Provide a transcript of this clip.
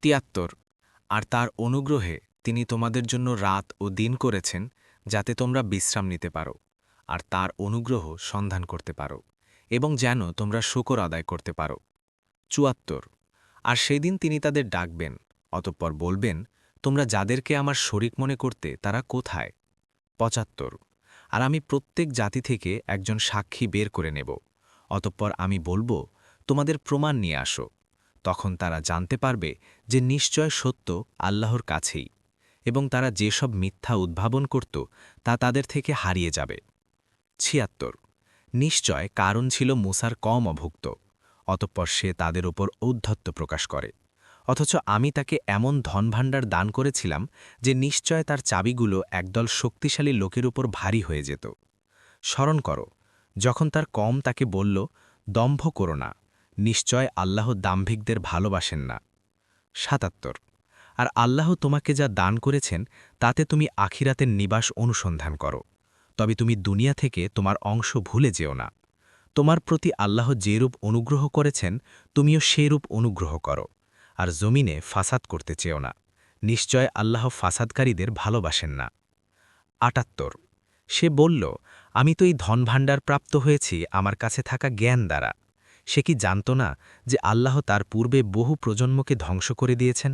৭৩ আর তার অনুগ্রহে তিনি তোমাদের জন্য রাত ও দিন করেছেন যাতে তোমরা বিশ্রাম নিতে পারো আর তার অনুগ্রহ সন্ধান করতে পারো এবং যেন তোমরা শুকর আদায় করতে পারো। ৭৪ আর সেদিন তিনি তাদের ডাকবেন, অতঃপর বলবেন, তোমরা যাদেরকে আমার শরিক মনে করতে তারা কোথায়? ৭৫ আর আমি প্রত্যেক জাতি থেকে একজন সাক্ষী বের করে নেব, অতঃপর আমি বলবো, তোমাদের প্রমাণ নিয়ে আসো। তখন তারা জানতে পারবে যে নিশ্চয় সত্য আল্লাহর কাছেই, এবং তারা যেসব মিথ্যা উদ্ভাবন করত তা তাদের থেকে হারিয়ে যাবে। ৭৬ নিশ্চয় কারণ ছিল মূসার কম অভুক্ত, অতঃপর সে তাদের ওপর ঔদ্ধত্য প্রকাশ করে, অথচ আমি তাকে এমন ধনভাণ্ডার দান করেছিলাম যে নিশ্চয় তার চাবিগুলো একদল শক্তিশালী লোকের উপর ভারী হয়ে যেত। স্মরণ করো, যখন তার কম তাকে বলল, দম্ভ করো না, নিশ্চয় আল্লাহ দাম্ভিকদের ভালোবাসেন না। ৭৭ আর আল্লাহ তোমাকে যা দান করেছেন তাতে তুমি আখিরাতের নিবাস অনুসন্ধান করো, তবে তুমি দুনিয়া থেকে তোমার অংশ ভুলে যেও না। তোমার প্রতি আল্লাহ যেরূপ অনুগ্রহ করেছেন তুমিও সেরূপ অনুগ্রহ করো, আর জমিনে ফাসাদ করতে চেও না, নিশ্চয় আল্লাহ ফাসাদকারীদের ভালোবাসেন না। ৭৮ সে বলল, আমি তো এই ধনভাণ্ডার প্রাপ্ত হয়েছি আমার কাছে থাকা জ্ঞান দ্বারা। সে কি জানত না যে আল্লাহ তার পূর্বে বহু প্রজন্মকে ধ্বংস করে দিয়েছেন?